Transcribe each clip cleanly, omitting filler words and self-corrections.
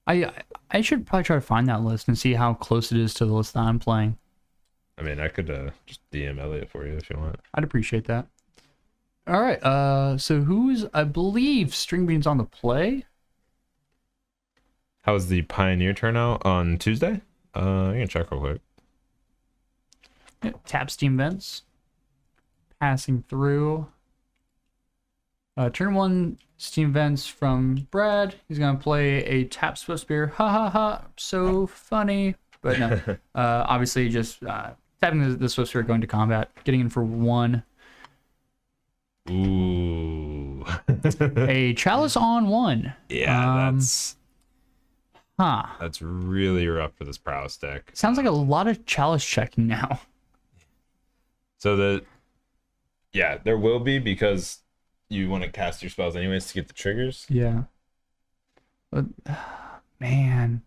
I should probably try to find that list and see how close it is to the list that I'm playing. I mean, I could just DM Elliot for you if you want. I'd appreciate that. All right. So who's I believe String Bean's on the play. How's the Pioneer turnout on Tuesday? I can check real quick. Yeah, tap Steam Vents. Passing through. Turn 1 Steam Vents from Brad. He's gonna play a tap Swift Spear. Ha ha ha! So funny, but no. Obviously, just tapping the Swift Spear, going to combat, getting in for 1. Ooh. A Chalice on 1. Yeah, Huh. that's really rough for this Prowess deck. Sounds like a lot of Chalice checking now. So yeah, there will be because you want to cast your spells anyways to get the triggers. Yeah. But, man.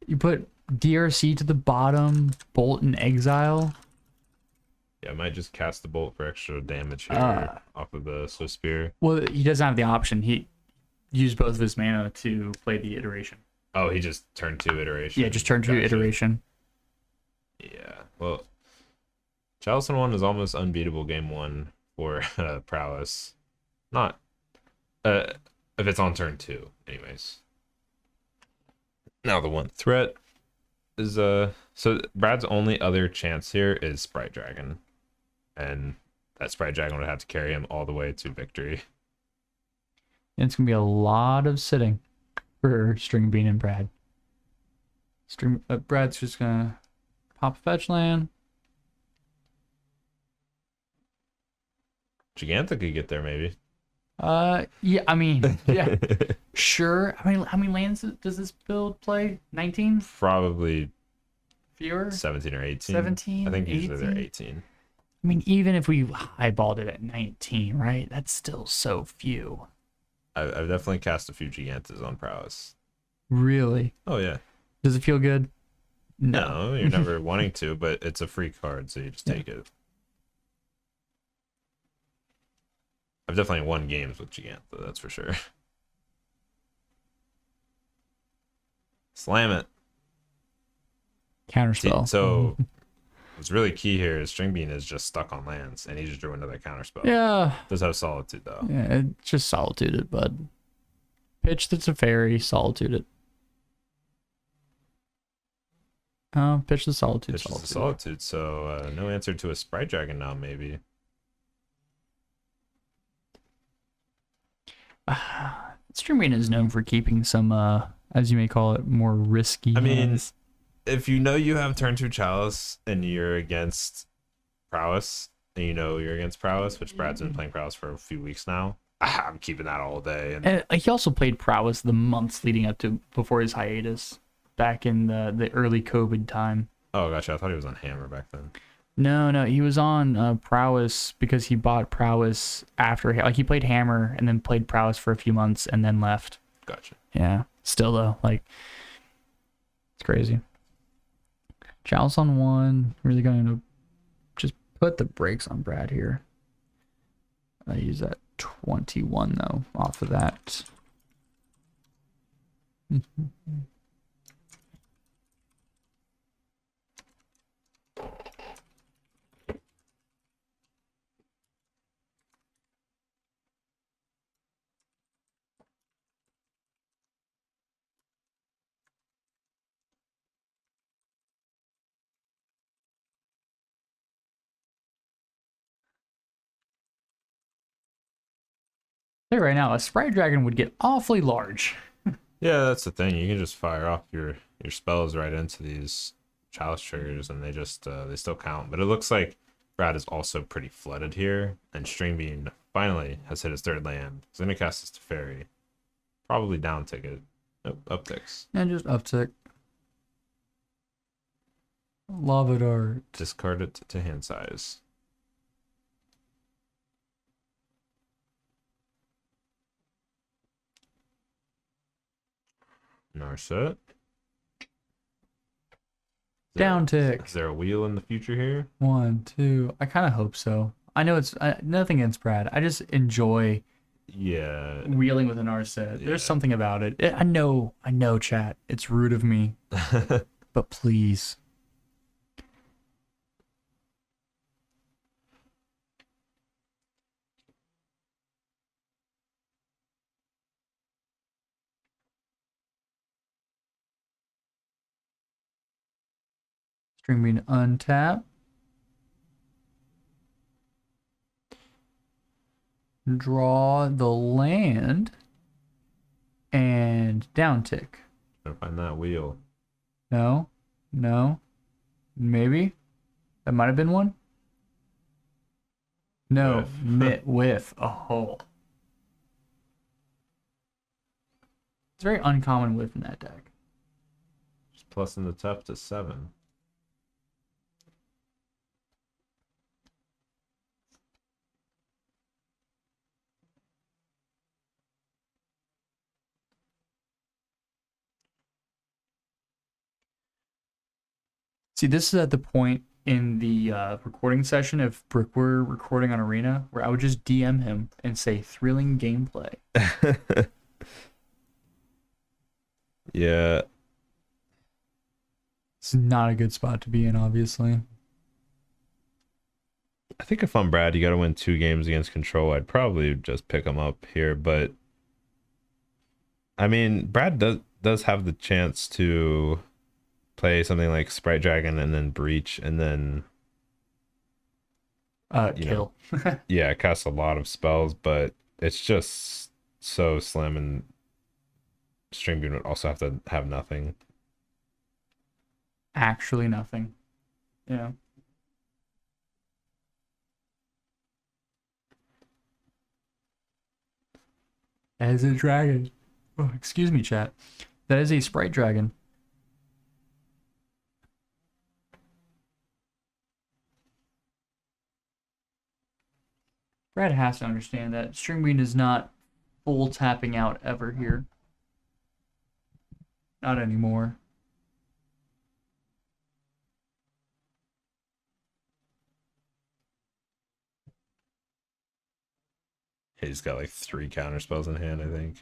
You put DRC to the bottom, Bolt and Exile. Yeah, I might just cast the bolt for extra damage here off of the Swift Spear. Well, he doesn't have the option. He used both of his mana to play the iteration. Oh, he just turned 2 iteration. Yeah, just turn 2 iteration. Yeah, well, Chalice on 1 is almost unbeatable game 1 for Prowess. Not if it's on turn 2, anyways. Now the one threat is so Brad's only other chance here is Sprite Dragon, and that Sprite Dragon would have to carry him all the way to victory. And it's gonna be a lot of sitting for String Bean and Brad. Brad's just gonna pop a fetch land. Giganta could get there maybe. Yeah, I mean, yeah, sure. I mean, how many lands does this build play? 19? Probably Fewer? 17 or 18. 17? I think usually 18? they're 18. I mean, even if we highballed it at 19, right? That's still so few. I've definitely cast a few Gigantas on Prowess. Really? Oh yeah. Does it feel good? No, you're never wanting to, but it's a free card, so you just take it. I've definitely won games with Giganta, that's for sure. Slam it. Counterspell. So what's really key here is String Bean is just stuck on lands, and he just drew another counterspell. Yeah. Does have Solitude though. Yeah, it's just Solitude it, bud. Pitch that's a fairy, Solitude it. Pitch the Solitude. Pitches the Solitude, so no answer to a Sprite Dragon now, maybe. String Bean is known for keeping some, as you may call it, more risky. I mean, hands. if you know you have turn 2 Chalice and you're against Prowess, and you know you're against Prowess, which Brad's been playing Prowess for a few weeks now, I'm keeping that all day. And he also played Prowess the months leading up to before his hiatus, back in the early COVID time. Oh, gotcha. I thought he was on Hammer back then. No, he was on Prowess because he bought Prowess after, like, he played Hammer and then played Prowess for a few months and then left. Gotcha. Yeah, still though, like, it's crazy. Chalice on 1, really going to just put the brakes on Brad here. I use that 21 though off of that. Right now, a Sprite Dragon would get awfully large. Yeah, that's the thing. You can just fire off your spells right into these Chalice triggers, and they just they still count. But it looks like Brad is also pretty flooded here, and String Bean finally has hit his 3rd land. He's gonna cast this to Fairy, probably down ticket. Nope, upticks. And just uptick. Lava Dart. Discard it to hand size. Narset. Down tick. Is there a wheel in the future here? 1, 2. I kind of hope so. I know it's nothing against Brad. I just enjoy Yeah. wheeling with an R set. Yeah. There's something about it. I know, chat. It's rude of me, but please. String being untap. Draw the land and down tick. Trying to find that wheel. No, no, maybe that might have been one. No, with a hole. It's very uncommon whiff in that deck. Just plus in the tough to 7. See, this is at the point in the recording session if Brick were recording on Arena where I would just DM him and say thrilling gameplay. Yeah. It's not a good spot to be in, obviously. I think if I'm Brad, you got to win 2 games against Control. I'd probably just pick him up here, but I mean, Brad does have the chance to play something like Sprite Dragon and then Breach and then kill. Yeah, cast a lot of spells, but it's just so slim, and String Beam would also have to have nothing. Actually nothing. Yeah. As a dragon. Oh, excuse me, chat. That is a Sprite Dragon. Brad has to understand that String Bean is not full tapping out ever here. Not anymore. He's got like 3 counter spells in hand, I think.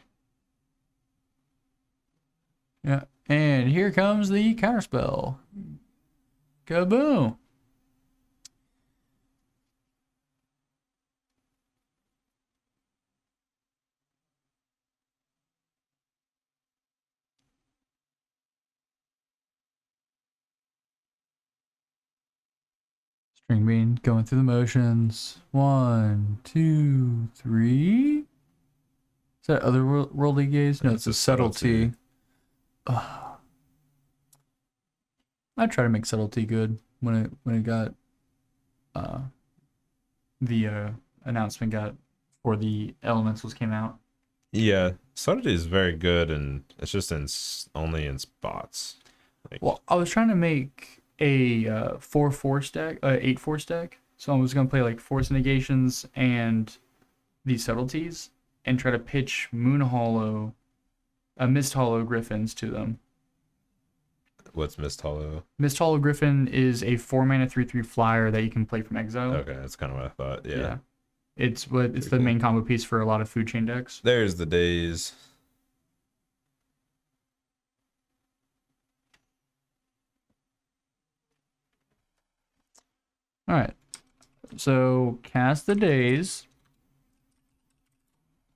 Yeah, and here comes the counterspell. Kaboom! String Bean going through the motions. 1, 2, 3. Is that other worldly gaze? No, it's a subtlety. I try to make subtlety good when it got the announcement got for the elementals came out. Yeah, Subtlety is very good, and it's just only in spots. Like, well, I was trying to make a 4/4 stack, 8/4 stack. So I was gonna play like Force Negations and these subtleties, and try to pitch Moon Hollow, Mist Hollow Griffins to them. What's Mist Hollow? Mist Hollow Griffin is a 4-mana 3/3 flyer that you can play from exile. Okay, that's kind of what I thought. Yeah. It's the main combo piece for a lot of food chain decks. There's the days. All right. So cast the days.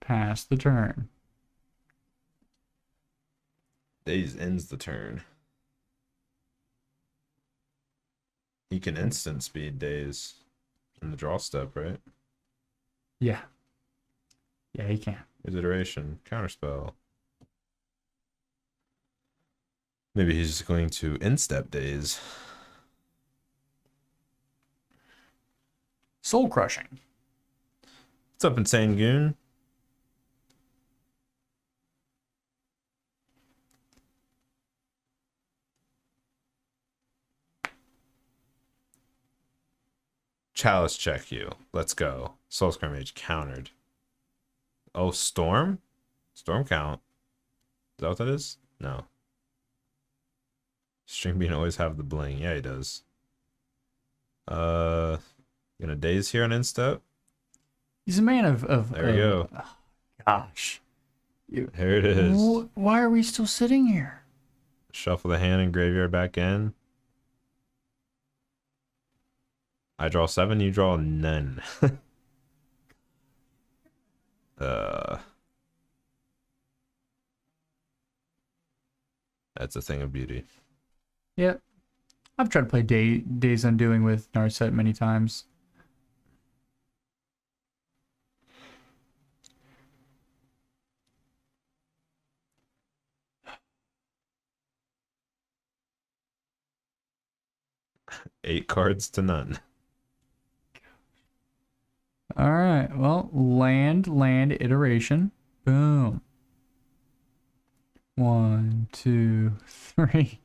Pass the turn. Days ends the turn. He can instant speed days in the draw step, right? Yeah. Yeah, he can. His iteration, counterspell. Maybe he's just going to instep days. Soul Crushing. What's up, Insane Goon? Chalice check you. Let's go. Soul Scrimmage countered. Oh, Storm? Storm count. Is that what that is? No. String Bean always have the bling. Yeah, he does. Gonna daze here on instep. He's a man of there we go. gosh. Here it is. Why are we still sitting here? Shuffle the hand and graveyard back in. I draw 7, you draw none. uh, that's a thing of beauty. Yeah. I've tried to play Days Undoing with Narset many times. Eight cards to none. All right. Well, land iteration. Boom. 1, 2, 3.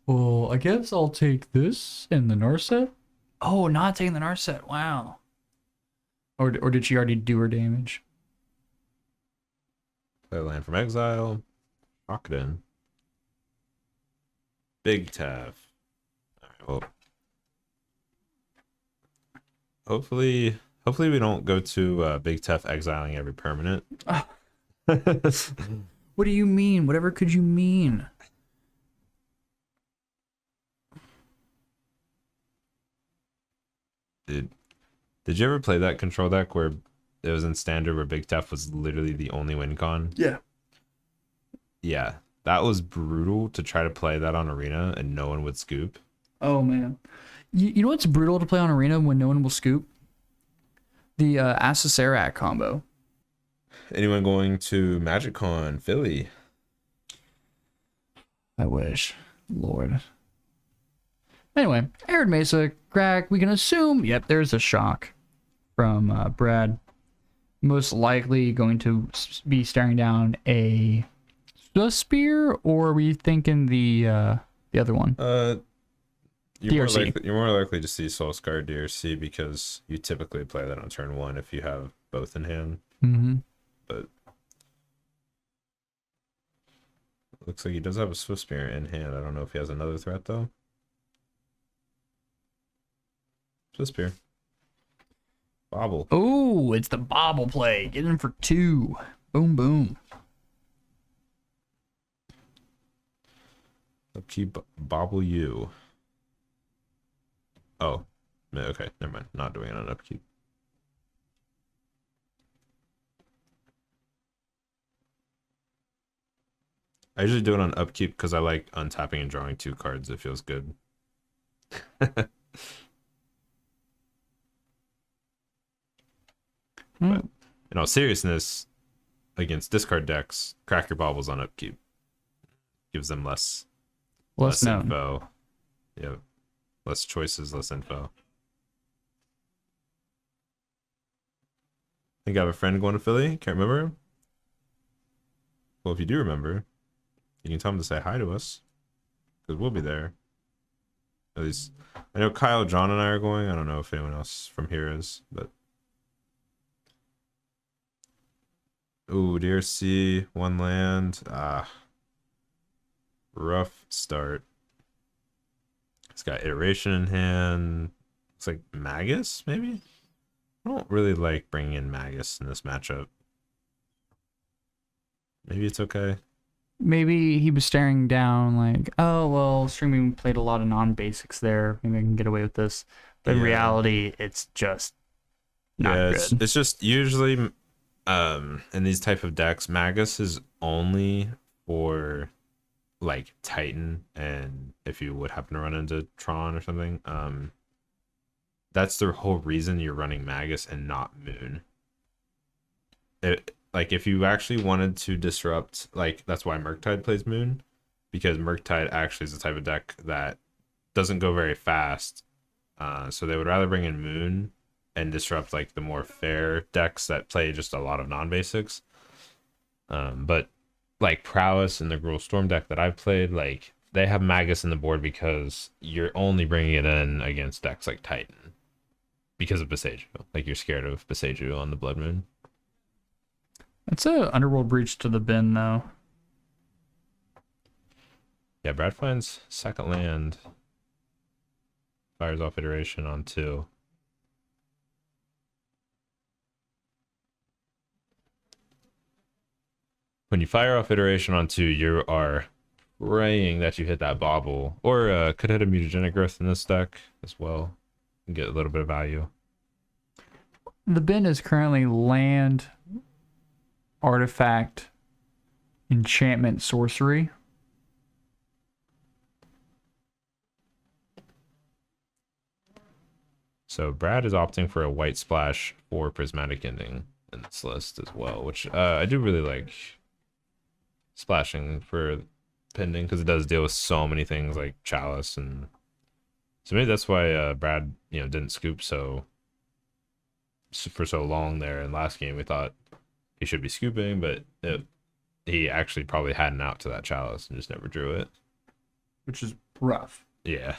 Well, I guess I'll take this and the Narset. Oh, not taking the Narset. Wow. Or did she already do her damage? Play land from exile. Rock it in. Big Tav. Alright, well. Hopefully we don't go to Big Tav exiling every permanent. What do you mean? Whatever could you mean? Did you ever play that control deck where it was in standard where Big Tav was literally the only win con? Yeah. Yeah. That was brutal to try to play that on Arena and no one would scoop. Oh, man. You know what's brutal to play on Arena when no one will scoop? The Acesarak combo. Anyone going to MagicCon Philly? I wish. Lord. Anyway, Arid Mesa, crack. We can assume, yep, there's a shock from Brad. Most likely going to be staring down a Spear, or are we thinking the other one? You're DRC. more likely to see Soulscar DRC because you typically play that on turn 1 if you have both in hand. Mm-hmm. But looks like he does have a Swift Spear in hand. I don't know if he has another threat though. Swift Spear. Bobble. Oh, it's the bobble play. Get in for 2. Boom, boom. Upkeep bobble you. Oh, okay, never mind. Not doing it on upkeep. I usually do it on upkeep because I like untapping and drawing 2 cards. It feels good. But in all seriousness, against discard decks, crack your baubles on upkeep. Gives them less known. info. Yeah. Less choices, less info. I think I have a friend going to Philly. Can't remember. Well, if you do remember, you can tell him to say hi to us. Because we'll be there. At least, I know Kyle, John, and I are going. I don't know if anyone else from here is, but. Ooh, DRC, 1 land. Rough start. It's got iteration in hand. Looks like Magus, maybe? I don't really like bringing in Magus in this matchup. Maybe it's okay. Maybe he was staring down like, oh, well, Streaming played a lot of non-basics there. Maybe I can get away with this. But in reality, it's just not good. It's just usually in these type of decks, Magus is only for like Titan, and if you would happen to run into Tron or something, that's the whole reason you're running Magus and not Moon. Like if you actually wanted to disrupt, like that's why Murktide plays Moon, because Murktide actually is the type of deck that doesn't go very fast, so they would rather bring in Moon and disrupt like the more fair decks that play just a lot of non-basics. But like Prowess and the Gruul Storm deck that I've played, like they have Magus in the board because you're only bringing it in against decks like Titan because of Besagio. Like you're scared of Besagio on the Blood Moon. It's a Underworld Breach to the bin, though. Yeah, Brad finds second land. Fires off iteration on 2. when you fire off iteration on 2, you are praying that you hit that bobble, or could hit a mutagenic growth in this deck as well and get a little bit of value. The bin is currently land, artifact, enchantment, sorcery. So Brad is opting for a white splash for prismatic ending in this list as well, which I do really like splashing for pending because it does deal with so many things like chalice, and so maybe that's why Brad didn't scoop for so long there. In last game we thought he should be scooping, but he actually probably had an out to that chalice and just never drew it, Which is rough. yeah.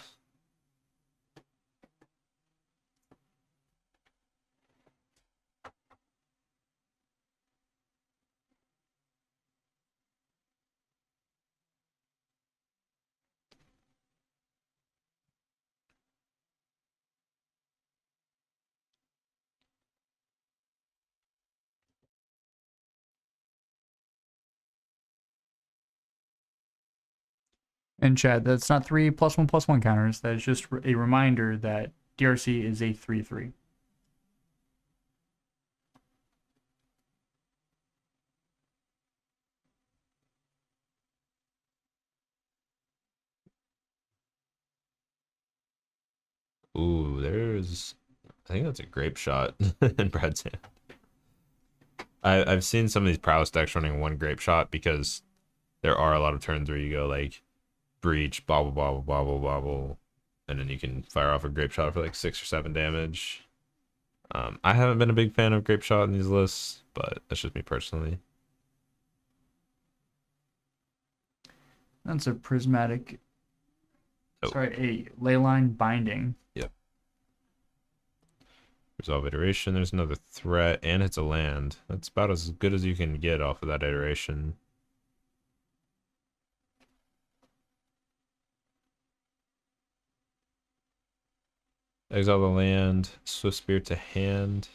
And Chad, that's not 3 +1/+1 counters. That is just a reminder that DRC is a 3/3. Ooh, I think that's a grape shot in Brad's hand. I've seen some of these prowess decks running one grape shot because there are a lot of turns where you go like breach, bobble, bobble, bobble, bobble, and then you can fire off a grape shot for like 6 or 7 damage. I haven't been a big fan of grape shot in these lists, but that's just me personally. That's a prismatic. Oh. Sorry, a leyline binding. Yep. Resolve iteration. There's another threat, and it's a land. That's about as good as you can get off of that iteration. Exile the land. Swift Spear to hand.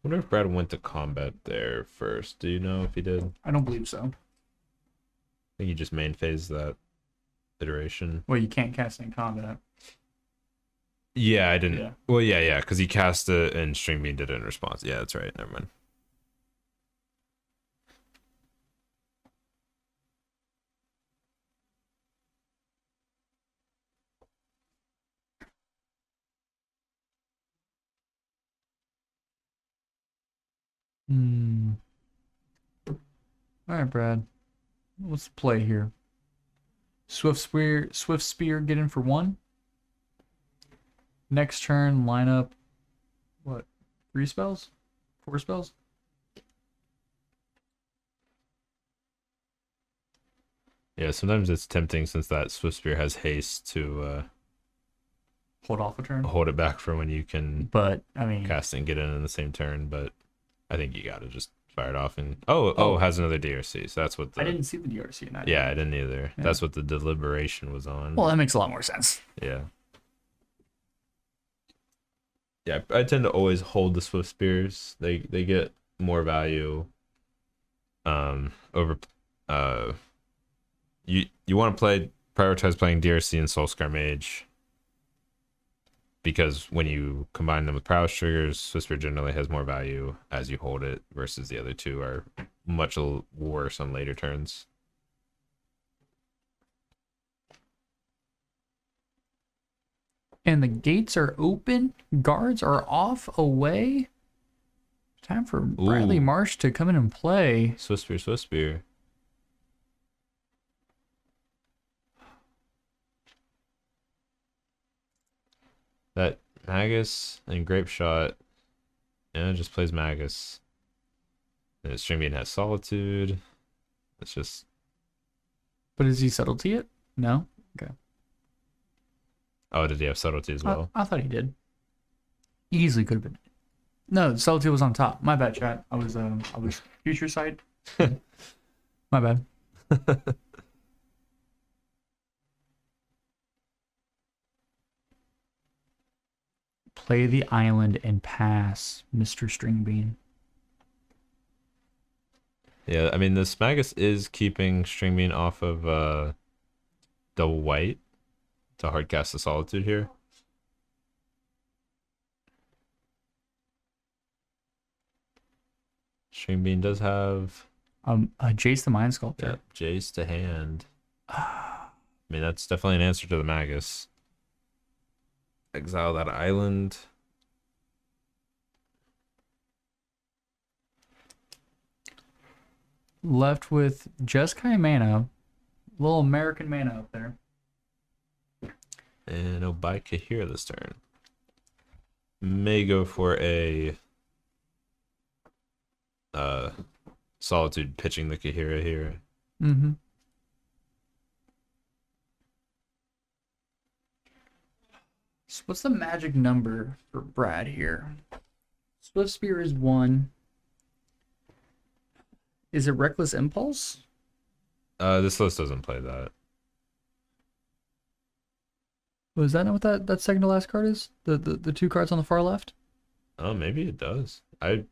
Wonder if Brad went to combat there first. Do you know if he did? I don't believe so. I think he just main phased that iteration. Well, you can't cast in combat. Yeah, I didn't. Yeah. Well, yeah, because he cast it and String Bean did it in response. Yeah, that's right. Never mind. All right, Brad. Let's play here. Swift Spear, get in for 1. Next turn, line up. What? 3 spells? 4 spells? Yeah, sometimes it's tempting since that Swift Spear has haste to Hold off a turn. hold it back for when you can But I mean, cast and get in the same turn. But I think you gotta just fire it off and oh, it has another DRC. So that's what I didn't see the DRC in that. Yeah, I didn't either. Yeah. That's what the deliberation was on. Well, that makes a lot more sense. Yeah. Yeah, I tend to always hold the Swift Spears. They get more value over you want to prioritize playing DRC and Soulscar Mage, because when you combine them with prowess triggers, Swift Spear generally has more value as you hold it versus the other two are much worse on later turns. And the gates are open. Guards are off away. Time for Bradley Marsh to come in and play. Swift Spear, Swift Spear. That Magus and Grape Shot, and it just plays Magus. And String Bean has Solitude. It's just. But is he subtlety it? No? Okay. Oh, did he have Subtlety as well? I thought he did. Easily could have been. No, subtlety was on top. My bad, chat. I was future sight. My bad. Play the island and pass, Mr. String Bean. Yeah, I mean, this Magus is keeping String Bean off of the white to hardcast the Solitude here. String Bean does have Jace the Mind yeah, Sculptor. Jace to hand. I mean, that's definitely an answer to the Magus. Exile that island. Left with Jeskai mana, little American mana up there. And he'll buy Kahir this turn. May go for a Solitude pitching the Kahira here. Mm-hmm. So what's the magic number for Brad here? Swift Spear is 1. Is it Reckless Impulse? This list doesn't play that. Was that not what that second to last card is? The two cards on the far left? Oh, maybe it does. I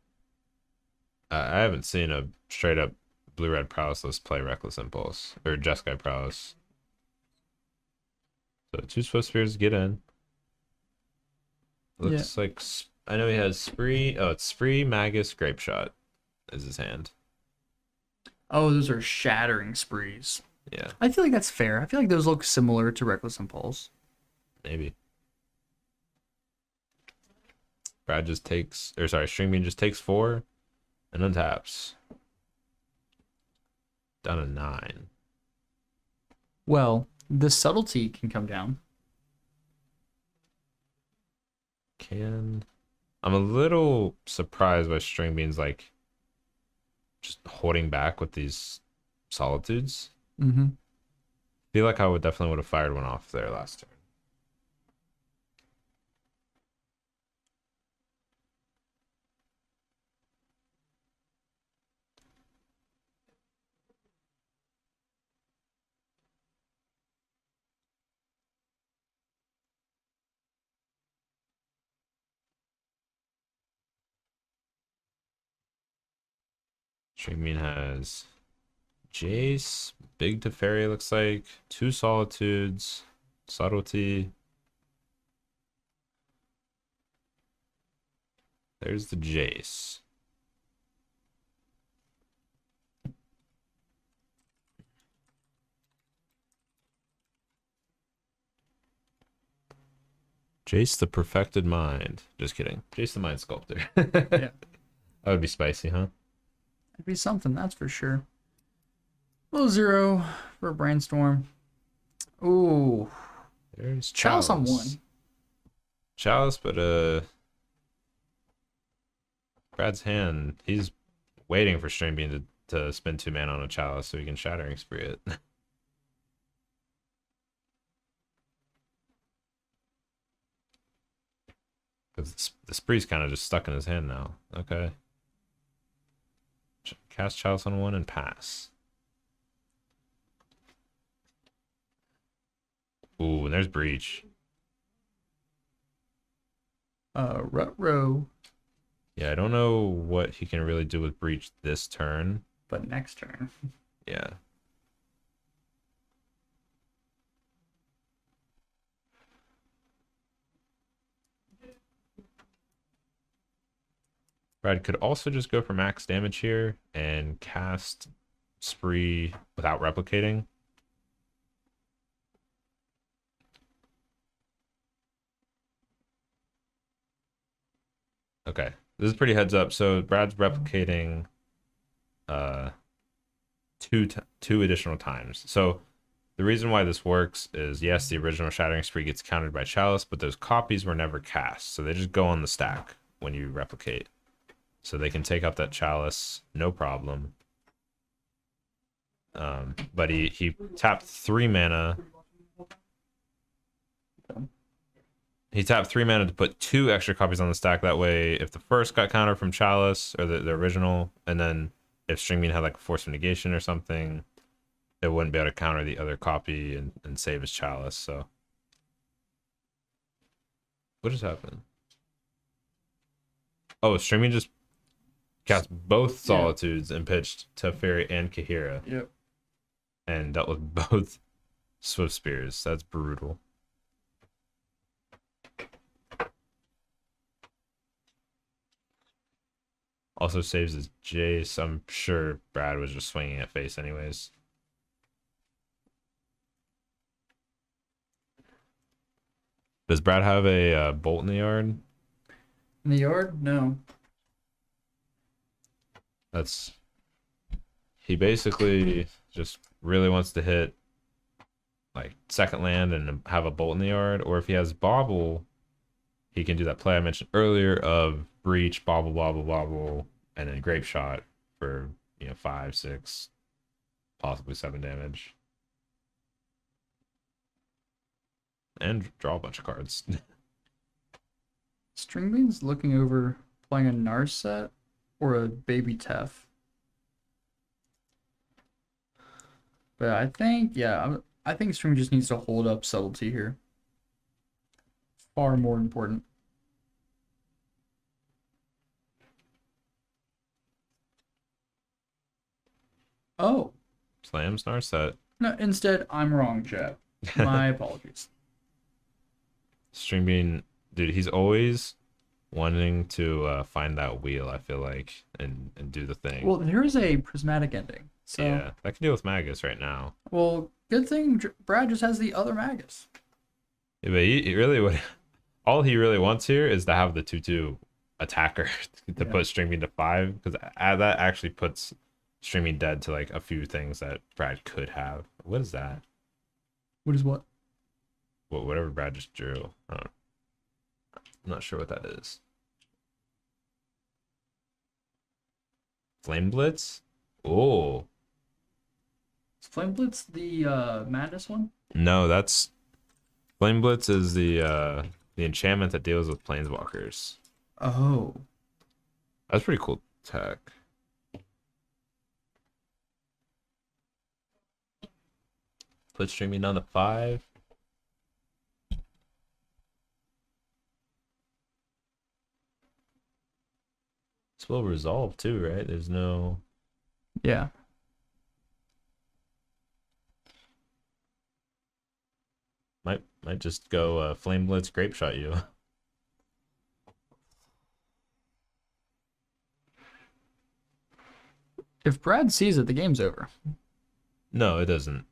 haven't seen a straight up blue red prowess list play Reckless Impulse or Jeskai prowess. So 2 Swift Spears get in. Looks like I know he has Spree. Oh, it's Spree, Magus, Grape Shot is his hand. Oh, those are Shattering Sprees. Yeah, I feel like that's fair. I feel like those look similar to Reckless Impulse. maybe. Brad just takes, or sorry, String Bean just takes 4 and untaps. Down to 9. Well, the subtlety can come down. I'm a little surprised by String Bean's like just holding back with these Solitudes. Mm-hmm. Feel like I would have fired one off there last turn. String Bean has Jace, Big Teferi looks like, 2 Solitudes, Subtlety. There's the Jace. Jace the Perfected Mind. Just kidding. Jace the Mind Sculptor. Yeah. That would be spicy, huh? It'd be something, that's for sure. Low 0 for Brainstorm. Ooh. There's Chalice on 1. Chalice, but Brad's hand, he's waiting for String Bean to spend 2 mana on a Chalice so he can Shattering Spree it. Because the Spree's kind of just stuck in his hand now. Okay. Cast Chalice on 1 and pass. Ooh, and there's Breach. Rut-row. Yeah, I don't know what he can really do with Breach this turn. But next turn. Yeah. Brad could also just go for max damage here and cast Spree without replicating. Okay, this is pretty heads up. So Brad's replicating two additional times. So the reason why this works is, yes, the original Shattering Spree gets countered by Chalice, but those copies were never cast, so they just go on the stack when you replicate. So they can take out that Chalice, no problem. But he tapped 3 mana. He tapped 3 mana to put 2 extra copies on the stack. That way, if the first got countered from Chalice, or the original, and then if String Bean had like a Force of Negation or something, it wouldn't be able to counter the other copy and save his Chalice. So what just happened? Oh, String Bean just Cast both Yeah. Solitudes and pitched Teferi and Kahira, Yep. and dealt with both Swift Spears. That's brutal. Also saves his Jace. I'm sure Brad was just swinging at face anyways. Does Brad have a bolt in the yard? In the yard? No. That's he basically just really wants to hit like second land and have a bolt in the yard, or if he has bobble, he can do that play I mentioned earlier of breach, bobble, bobble, bobble, and then grape shot for 5, 6, possibly 7 damage, and draw a bunch of cards. Stringbean's looking over playing a Narset or a Baby Tef. But I think, yeah, I think String just needs to hold up subtlety here. Far more important. Oh, Slams Narset. no, instead, I'm wrong, chat. My apologies. String Bean, dude, he's always wanting to find that wheel, I feel like, and do the thing. Well, there is a prismatic ending. So, yeah, that can deal with Magus right now. well, good thing Brad just has the other Magus. Yeah, but he really would. All he really wants here is to have the 2/2 attacker to put String Bean to 5, because that actually puts String Bean dead to like a few things that Brad could have. What is that? What is what? Whatever Brad just drew. I don't know. I'm not sure what that is. Flame Blitz? Oh. Is Flame Blitz the Madness one? No, that's Flame Blitz is the enchantment that deals with planeswalkers. Oh. That's pretty cool tech. Put streaming down to 5. It's well resolved too, right? There's no. Yeah. Might just go Flame Blitz Grape Shot you. If Brad sees it, the game's over. No, it doesn't.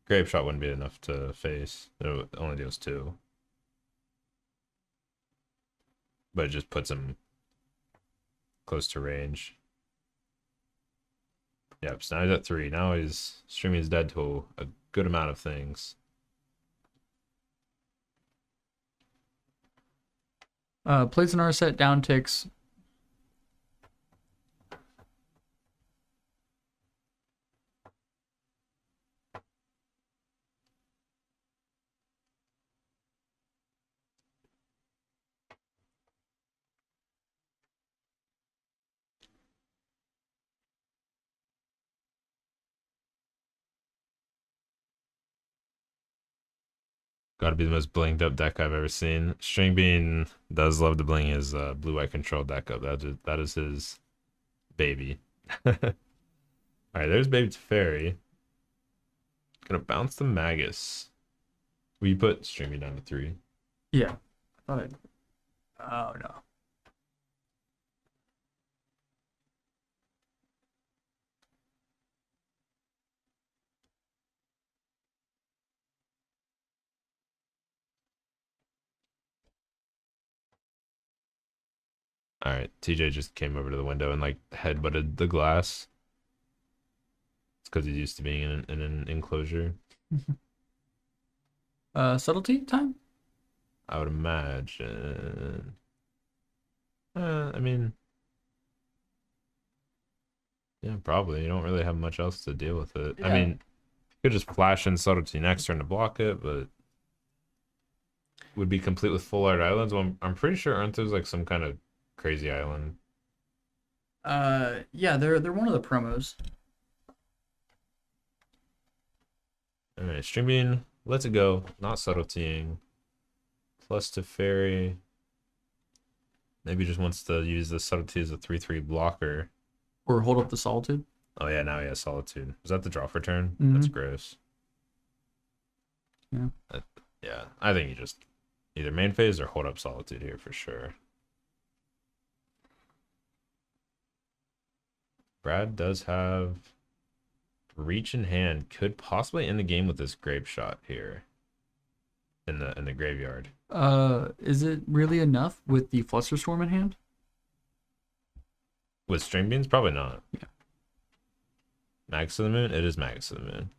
Grape Shot wouldn't be enough to face. It only deals 2. But it just puts him close to range. Yep, so now he's at 3. Now he's streaming is dead to a good amount of things. Plays an Narset, down ticks. Got to be the most blinged up deck I've ever seen. String Bean does love to bling his blue-white control deck up. That is his baby. All right, there's Baby Teferi. Gonna bounce the Magus. We put String Bean down to 3. Yeah. I thought it. Oh, no. All right, TJ just came over to the window and like headbutted the glass. It's because he's used to being in an enclosure. Subtlety time? I would imagine. I mean, yeah, probably. You don't really have much else to deal with it. Yeah. I mean, you could just flash in subtlety next turn to block it, but would be complete with full art islands. Well, I'm pretty sure aren't those like some kind of crazy island? Yeah, they're one of the promos. All right, streaming. Let's it go. Not subtletying. Plus Teferi. Maybe just wants to use the subtlety as a 3/3 blocker. Or hold up the Solitude. Oh yeah, now he has Solitude. Is that the draw for turn? Mm-hmm. That's gross. Yeah. Yeah, I think you just either main phase or hold up Solitude here for sure. Brad does have Reach in hand. Could possibly end the game with this Grape Shot here in the graveyard. Is it really enough with the Flusterstorm in hand? With String Beans? Probably not. Yeah. Magus of the Moon? It is Magus of the Moon.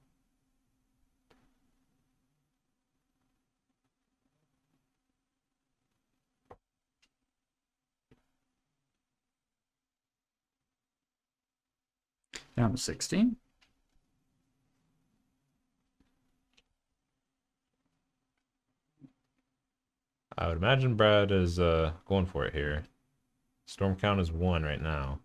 Down to 16. I would imagine Brad is going for it here. Storm count is 1 right now.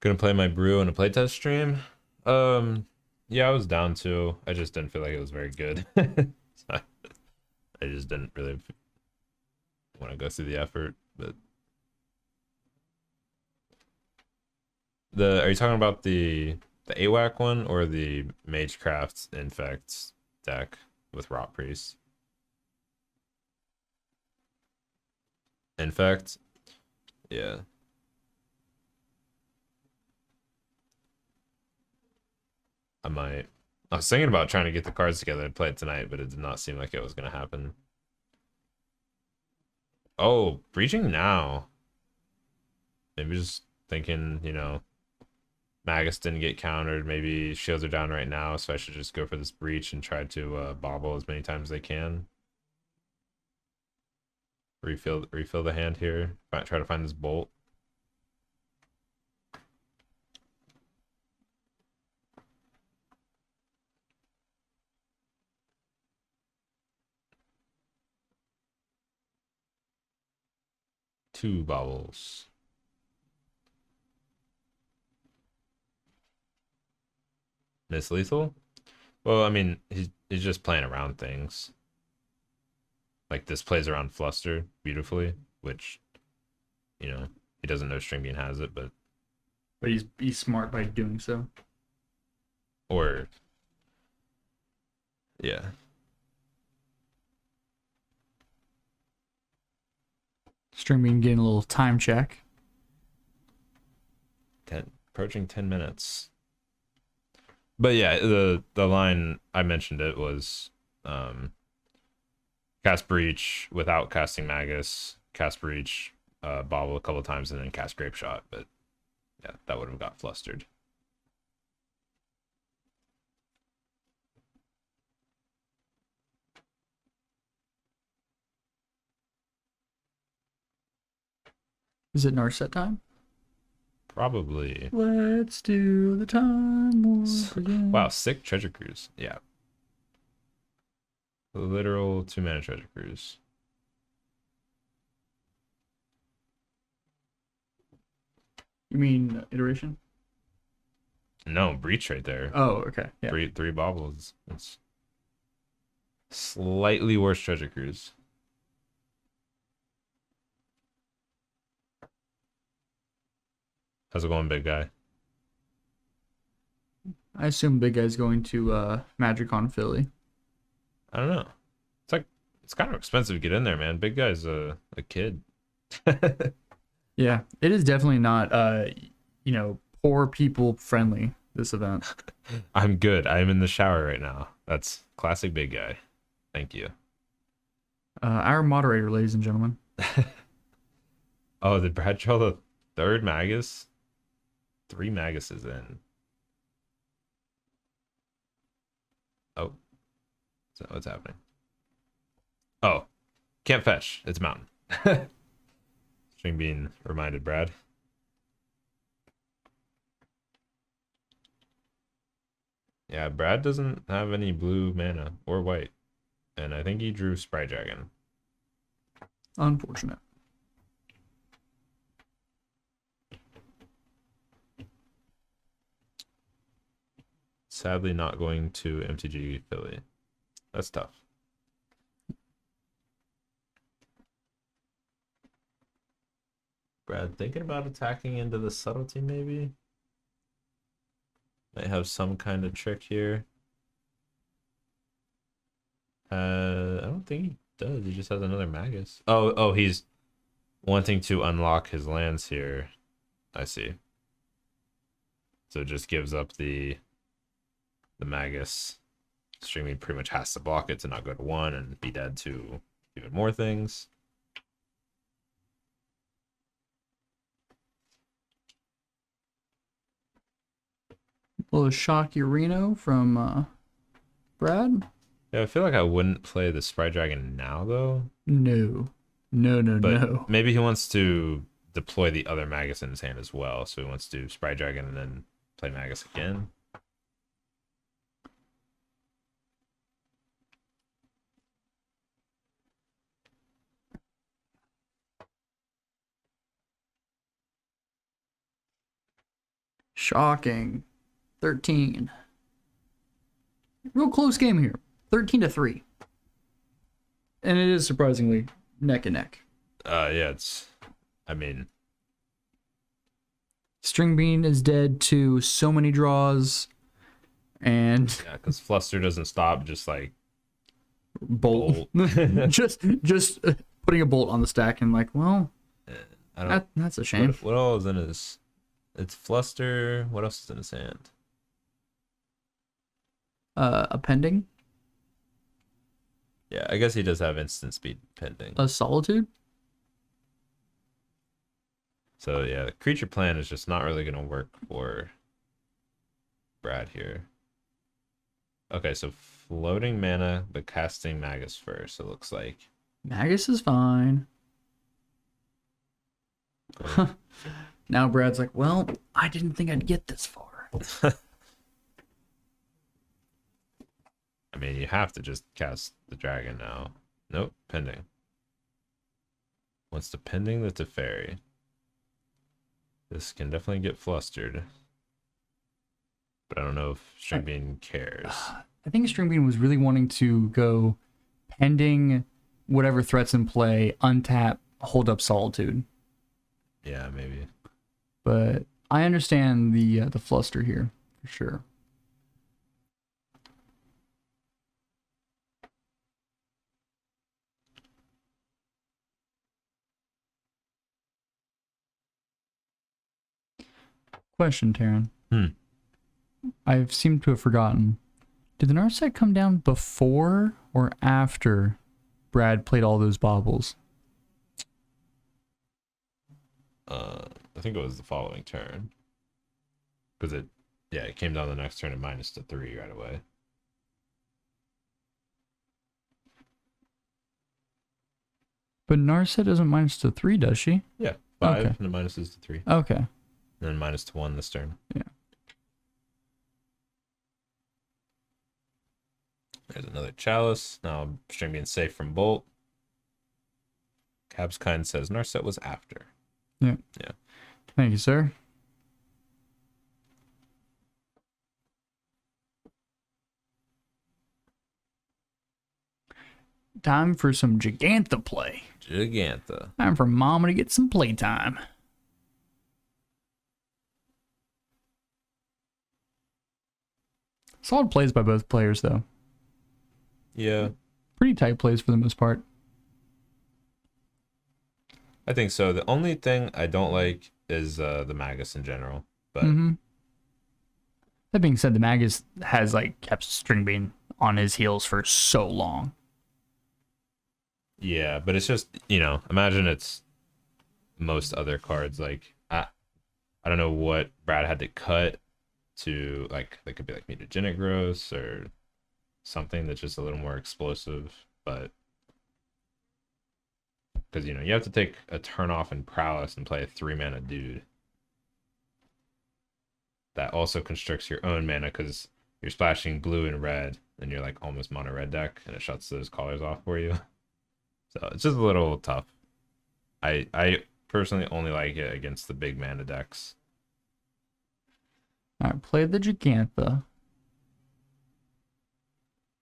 Gonna play my brew in a playtest stream. Yeah, I was down to. I just didn't feel like it was very good. So I just didn't really want to go through the effort. But are you talking about the AWAC one or the Magecraft Infect deck with Rot Priest? Infect? Yeah. I might. I was thinking about trying to get the cards together and play it tonight, but it did not seem like it was going to happen. Oh, breaching now. Maybe just thinking, you know, Magus didn't get countered. Maybe shields are down right now, so I should just go for this breach and try to bobble as many times as I can. Refill the hand here. Try to find this bolt. Two bobbles. Miss Lethal? Well, I mean, he's just playing around things. Like this plays around Fluster beautifully, which, you know, he doesn't know String Bean has it, but he's smart by doing so. Or yeah. String Bean getting a little time check. Approaching 10 minutes. But yeah, the line I mentioned it was cast Breach without casting Magus, cast Breach, bobble a couple times, and then cast Grape Shot. But yeah, that would have got flustered. Is it Narset time? Probably. Let's do the time warp again. Wow, sick Treasure Cruise. Yeah. Literal 2-mana Treasure Cruise. You mean iteration? No, Breach right there. Oh, okay. Yeah. Three bobbles. It's slightly worse Treasure Cruise. How's it going, big guy? I assume Big Guy's going to Magicon Philly. I don't know. It's kind of expensive to get in there, man. Big guy's a kid. Yeah, it is definitely not poor people friendly, this event. I'm good. I'm in the shower right now. That's classic big guy. Thank you. Our moderator, ladies and gentlemen. Oh, did Brad draw the third Magus? 3 Maguses in. Oh. So what's happening? Oh. Can't fetch. It's mountain. String Bean reminded Brad. Yeah, Brad doesn't have any blue mana or white. And I think he drew Sprite Dragon. Unfortunate. Sadly not going to MTG Philly. That's tough. Brad thinking about attacking into the subtlety maybe? Might have some kind of trick here. I don't think he does. He just has another Magus. Oh, he's wanting to unlock his lands here. I see. So it just gives up the Magus. Streaming pretty much has to block it to not go to 1 and be dead to even more things. A little shocky Reno from Brad. Yeah, I feel like I wouldn't play the Sprite Dragon now though. No. No, no, But no. maybe he wants to deploy the other Magus in his hand as well. So he wants to do Sprite Dragon and then play Magus again. Shocking. 13. Real close game here. 13-3. And it is surprisingly neck and neck. Yeah, I mean, String Bean is dead to so many draws. And yeah, because Fluster doesn't stop, just like bolt. just putting a bolt on the stack and like, well, that's a shame. What all is in his? It's Fluster. What else is in his hand? A pending. Yeah, I guess he does have instant speed pending. A solitude. So yeah, the creature plan is just not really gonna work for Brad here. Okay, so floating mana, but casting Magus first, it looks like. Magus is fine. Now Brad's like, well, I didn't think I'd get this far. I mean, you have to just cast the dragon now. Nope, pending. Wants to pending the Teferi. This can definitely get flustered. But I don't know if String Bean cares. I think String Bean was really wanting to go pending whatever threats in play, untap, hold up Solitude. Yeah, maybe. But I understand the fluster here for sure. Question, Taryn. I seem to have forgotten. Did the Narset come down before or after Brad played all those baubles? I think it was the following turn. Because it came down the next turn at -3 right away. But Narset isn't -3, does she? Yeah, 5 Okay. and the minus is to 3. Okay. And then -1 this turn. Yeah. There's another Chalice. Now String being safe from Bolt. Cab's Kind says Narset was after. Yeah. Yeah. Thank you, sir. Time for some Gigantha play. Gigantha. Time for Mama to get some playtime. Solid plays by both players, though. Yeah, Pretty tight plays for the most part. I think so. The only thing I don't like is the Magus in general. But That being said, the Magus has like kept String Bean on his heels for so long. yeah, but it's just, imagine it's most other cards. Like, I don't know what Brad had to cut to, like, that could be like mutagenic growth or something that's just a little more explosive, but because you have to take a turn off in Prowess and play a 3-mana dude that also constricts your own mana because you're splashing blue and red and you're like almost mono red deck and it shuts those colors off for you. So it's just a little tough. I personally only like it against the big mana decks. All right, play the Gigantha.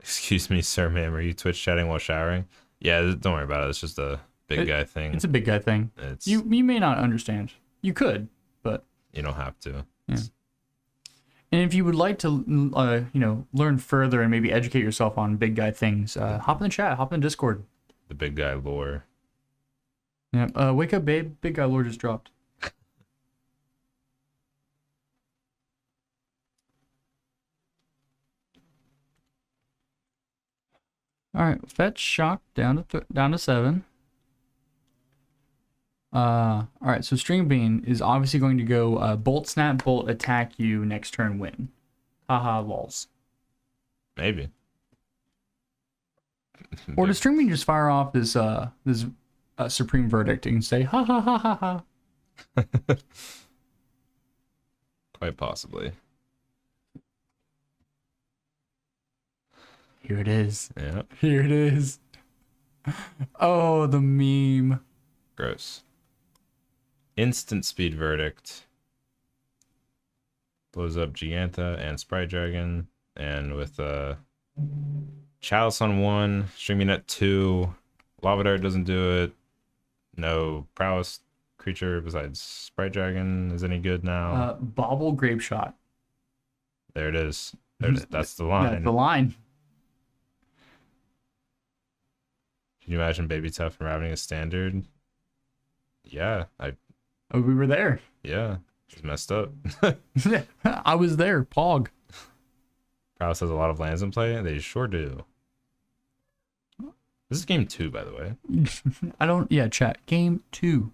Excuse me, sir, ma'am. Are you Twitch chatting while showering? Yeah, don't worry about it. It's just a big guy thing. It's a big guy thing. It's You may not understand. You could, but you don't have to. yeah. And if you would like to, learn further and maybe educate yourself on big guy things, hop in the chat, hop in the Discord. The big guy lore. Yeah. Wake up, babe. Big guy lore just dropped. All right, fetch shock down to 7. All right, so string bean is obviously going to go bolt snap bolt attack you next turn win. Haha lols. Maybe. Or does string bean just fire off this supreme verdict and say ha ha ha ha ha? Quite possibly. Here it is. Yeah. Here it is. Oh, the meme. Gross. Instant speed verdict. Blows up Giganta and Sprite Dragon. And with Chalice on 1, streaming at 2. Lava Dart doesn't do it. No Prowess creature besides Sprite Dragon is any good now. Bobble Grape Shot. There it is. That's the line. That's the line. Can you imagine Baby Tough and Ravaging a standard? Yeah, Oh, we were there. yeah, it's messed up. I was there. Pog. Prowess has a lot of lands in play. They sure do. This is game 2, by the way. Yeah, chat. Game 2.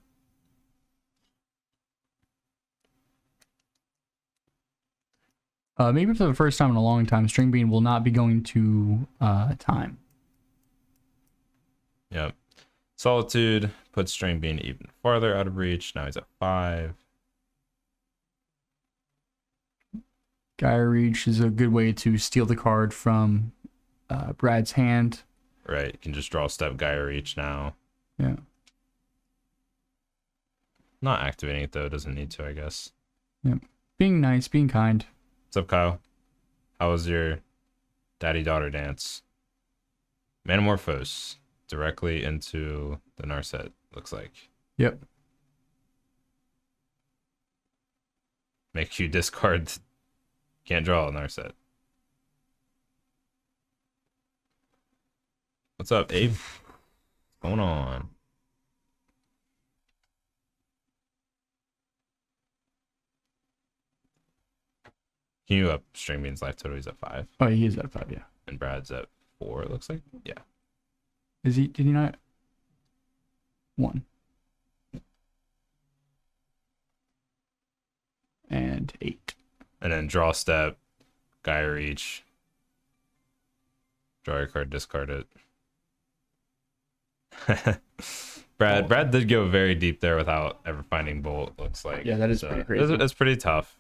Maybe for the first time in a long time, String Bean will not be going to time. Yep. Solitude puts String Bean even farther out of reach. Now he's at 5. Gaia Reach is a good way to steal the card from Brad's hand. Right. You can just draw step Gaia Reach now. Yeah. Not activating it, though. Doesn't need to, I guess. Yep. Being nice, being kind. What's up, Kyle? How was your daddy-daughter dance? Manamorphose. Directly into the Narset, looks like. Yep. Make you discard. Can't draw a Narset. What's up, Abe? What's going on? Can you up String Bean's life total? He's at 5. Oh, he is at 5, yeah. And Brad's at 4, it looks like. Yeah. Is he? Did he not? 1. And 8. And then draw step, Gaia Reach. Draw your card, discard it. Brad did go very deep there without ever finding Bolt, looks like. Yeah, that is pretty crazy. It's pretty tough.